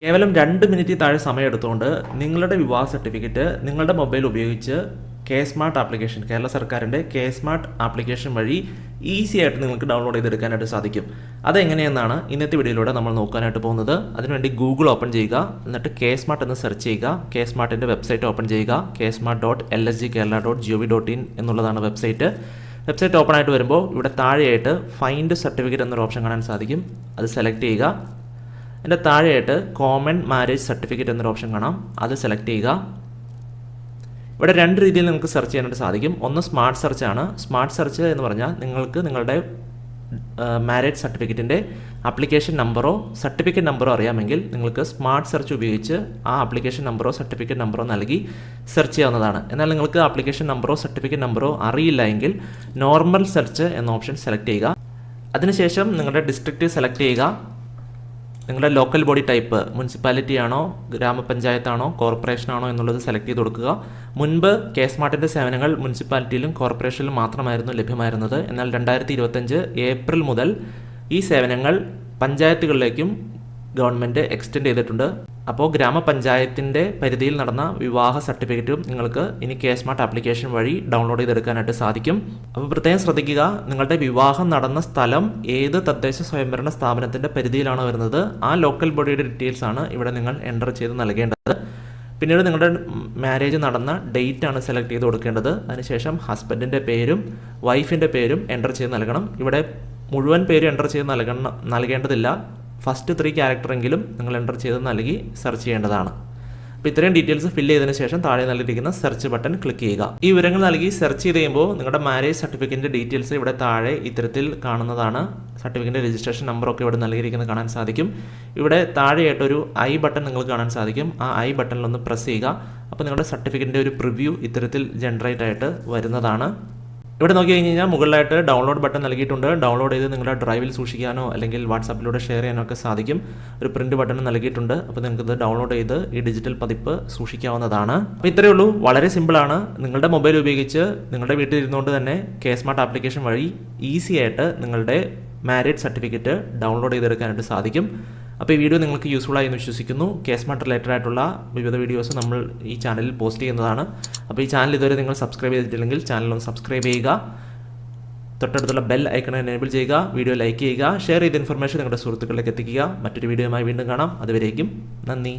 കേവലം 2 മിനിറ്റ് താഴെ സമയം എടുത്തുകൊണ്ട് നിങ്ങളുടെ വിവാഹ സർട്ടിഫിക്കറ്റ് നിങ്ങളുടെ മൊബൈൽ ഉപയോഗിച്ച് കെ സ്മാർട്ട് ആപ്ലിക്കേഷൻ, കേരള സർക്കാരിൻ്റെ കെ സ്മാർട്ട് ആപ്ലിക്കേഷൻ വഴി ഈസി ആയിട്ട് നിങ്ങൾക്ക് ഡൗൺലോഡ് ചെയ്തെടുക്കാനായിട്ട് സാധിക്കും. അതെങ്ങനെയെന്നാണ് ഇന്നത്തെ വീഡിയോയിലൂടെ നമ്മൾ നോക്കാനായിട്ട് പോകുന്നത്. അതിനുവേണ്ടി ഗൂഗിൾ ഓപ്പൺ ചെയ്യുക, എന്നിട്ട് കെ സ്മാർട്ട് എന്ന് സെർച്ച് ചെയ്യുക. കെ സ്മാർട്ടിൻ്റെ വെബ്സൈറ്റ് ഓപ്പൺ ചെയ്യുക. ksmart.lsgkerala.gov.in എന്നുള്ളതാണ് വെബ്സൈറ്റ്. വെബ്സൈറ്റ് ഓപ്പൺ ആയിട്ട് വരുമ്പോൾ ഇവിടെ താഴെയായിട്ട് ഫൈൻഡ് സർട്ടിഫിക്കറ്റ് എന്നൊരു ഓപ്ഷൻ കാണാൻ സാധിക്കും. അത് സെലക്ട് ചെയ്യുക. അതിൻ്റെ താഴെയായിട്ട് കോമൺ മാരേജ് സർട്ടിഫിക്കറ്റ് എന്നൊരു ഓപ്ഷൻ കാണാം. അത് സെലക്ട് ചെയ്യുക. ഇവിടെ 2 രീതിയിൽ നിങ്ങൾക്ക് സെർച്ച് ചെയ്യാനായിട്ട് സാധിക്കും. ഒന്ന് സ്മാർട്ട് സെർച്ച് ആണ്. സ്മാർട്ട് സെർച്ച് എന്ന് പറഞ്ഞാൽ നിങ്ങൾക്ക് നിങ്ങളുടെ മാരേജ് സർട്ടിഫിക്കറ്റിൻ്റെ ആപ്ലിക്കേഷൻ നമ്പറോ സർട്ടിഫിക്കറ്റ് നമ്പറോ അറിയാമെങ്കിൽ നിങ്ങൾക്ക് സ്മാർട്ട് സെർച്ച് ഉപയോഗിച്ച് ആ ആപ്ലിക്കേഷൻ നമ്പറോ സർട്ടിഫിക്കറ്റ് നമ്പറോ നൽകി സെർച്ച് ചെയ്യാവുന്നതാണ്. എന്നാൽ നിങ്ങൾക്ക് ആപ്ലിക്കേഷൻ നമ്പറോ സർട്ടിഫിക്കറ്റ് നമ്പറോ അറിയില്ല എങ്കിൽ നോർമൽ സെർച്ച് എന്ന ഓപ്ഷൻ സെലക്ട് ചെയ്യുക. അതിനുശേഷം നിങ്ങളുടെ ഡിസ്ട്രിക്റ്റ് സെലക്ട് ചെയ്യുക. നിങ്ങളുടെ ലോക്കൽ ബോഡി ടൈപ്പ് മുനിസിപ്പാലിറ്റി ആണോ, ഗ്രാമപഞ്ചായത്താണോ, കോർപ്പറേഷനാണോ എന്നുള്ളത് സെലക്ട് ചെയ്ത് കൊടുക്കുക. മുൻപ് കെ സ്മാർട്ടിൻ്റെ സേവനങ്ങൾ മുനിസിപ്പാലിറ്റിയിലും കോർപ്പറേഷനിലും മാത്രമായിരുന്നു ലഭ്യമായിരുന്നത്. എന്നാൽ 2025 ഏപ്രിൽ മുതൽ ഈ സേവനങ്ങൾ പഞ്ചായത്തുകളിലേക്കും ഗവൺമെൻറ് എക്സ്റ്റെൻഡ് ചെയ്തിട്ടുണ്ട്. അപ്പോൾ ഗ്രാമപഞ്ചായത്തിൻ്റെ പരിധിയിൽ നടന്ന വിവാഹ സർട്ടിഫിക്കറ്റും നിങ്ങൾക്ക് ഇനി കെ സ്മാർട്ട് ആപ്ലിക്കേഷൻ വഴി ഡൗൺലോഡ് ചെയ്തെടുക്കാനായിട്ട് സാധിക്കും. അപ്പോൾ പ്രത്യേകം ശ്രദ്ധിക്കുക, നിങ്ങളുടെ വിവാഹം നടന്ന സ്ഥലം ഏത് തദ്ദേശ സ്വയംഭരണ സ്ഥാപനത്തിൻ്റെ പരിധിയിലാണോ വരുന്നത് ആ ലോക്കൽ ബോഡിയുടെ ഡീറ്റെയിൽസ് ആണ് ഇവിടെ നിങ്ങൾ എൻ്റർ ചെയ്ത് നൽകേണ്ടത്. പിന്നീട് നിങ്ങളുടെ മാരേജ് നടന്ന ഡേറ്റ് ആണ് സെലക്ട് ചെയ്ത് കൊടുക്കേണ്ടത്. അതിനുശേഷം ഹസ്ബൻഡിൻ്റെ പേരും വൈഫിൻ്റെ പേരും എൻ്റർ ചെയ്ത് നൽകണം. ഇവിടെ മുഴുവൻ പേരും എൻ്റർ ചെയ്ത് നൽകേണ്ടതില്ല. ഫസ്റ്റ് 3 ക്യാരക്ടറെങ്കിലും നിങ്ങൾ എൻ്റർ ചെയ്ത് നൽകി സെർച്ച് ചെയ്യേണ്ടതാണ്. അപ്പോൾ ഇത്രയും ഡീറ്റെയിൽസ് ഫില്ല് ചെയ്തതിന് ശേഷം താഴെ നൽകിയിരിക്കുന്ന സെർച്ച് ബട്ടൺ ക്ലിക്ക് ചെയ്യുക. ഈ വിവരങ്ങൾ നൽകി സെർച്ച് ചെയ്ത് കഴിയുമ്പോൾ നിങ്ങളുടെ മാരേജ് സർട്ടിഫിക്കറ്റിൻ്റെ ഡീറ്റെയിൽസ് ഇവിടെ താഴെ ഇത്തരത്തിൽ കാണുന്നതാണ്. സർട്ടിഫിക്കറ്റിൻ്റെ രജിസ്ട്രേഷൻ നമ്പറൊക്കെ ഇവിടെ നൽകിയിരിക്കുന്നത് കാണാൻ സാധിക്കും. ഇവിടെ താഴെയായിട്ടൊരു ഐ ബട്ടൺ നിങ്ങൾക്ക് കാണാൻ സാധിക്കും. ആ ഐ ബട്ടണിലൊന്ന് പ്രസ് ചെയ്യുക. അപ്പോൾ നിങ്ങളുടെ സർട്ടിഫിക്കറ്റിൻ്റെ ഒരു പ്രിവ്യൂ ഇത്തരത്തിൽ ജനറേറ്റ് ആയിട്ട് വരുന്നതാണ്. ഇവിടെ നോക്കി കഴിഞ്ഞാൽ മുകളിലായിട്ട് ഡൗൺലോഡ് ബട്ടൺ നൽകിയിട്ടുണ്ട്. ഡൗൺലോഡ് ചെയ്ത് നിങ്ങളുടെ ഡ്രൈവിൽ സൂക്ഷിക്കാനോ അല്ലെങ്കിൽ വാട്സാപ്പിലൂടെ ഷെയർ ചെയ്യാനോ ഒക്കെ സാധിക്കും. ഒരു പ്രിന്റ് ബട്ടൺ നൽകിയിട്ടുണ്ട്. അപ്പോൾ നിങ്ങൾക്കിത് ഡൗൺലോഡ് ചെയ്ത് ഈ ഡിജിറ്റൽ പതിപ്പ് സൂക്ഷിക്കാവുന്നതാണ്. അപ്പോൾ ഇത്രയേ ഉള്ളൂ, വളരെ സിമ്പിളാണ്. നിങ്ങളുടെ മൊബൈൽ ഉപയോഗിച്ച് നിങ്ങളുടെ വീട്ടിൽ ഇരുന്നുകൊണ്ട് തന്നെ കെ സ്മാർട്ട് ആപ്ലിക്കേഷൻ വഴി ഈസി ആയിട്ട് നിങ്ങളുടെ മാരേജ് സർട്ടിഫിക്കറ്റ് ഡൗൺലോഡ് ചെയ്തെടുക്കാനായിട്ട് സാധിക്കും. അപ്പോൾ ഈ വീഡിയോ നിങ്ങൾക്ക് യൂസ്ഫുൾ ആയി എന്ന് വിശ്വസിക്കുന്നു. കെ സ്മാർട്ട് റിലേറ്റഡ് ആയിട്ടുള്ള വിവിധ വീഡിയോസ് നമ്മൾ ഈ ചാനലിൽ പോസ്റ്റ് ചെയ്യുന്നതാണ്. അപ്പോൾ ഈ ചാനൽ ഇതുവരെ നിങ്ങൾ സബ്സ്ക്രൈബ് ചെയ്തിട്ടില്ലെങ്കിൽ ചാനലൊന്ന് സബ്സ്ക്രൈബ് ചെയ്യുക. തൊട്ടടുത്തുള്ള ബെൽ ഐക്കൺ എനേബിൾ ചെയ്യുക. വീഡിയോ ലൈക്ക് ചെയ്യുക. ഷെയർ ചെയ്ത ഇൻഫർമേഷൻ നിങ്ങളുടെ സുഹൃത്തുക്കളിലേക്ക് എത്തിക്കുക. മറ്റൊരു വീഡിയോയുമായി വീണ്ടും കാണാം. അതുവരേക്കും നന്ദി.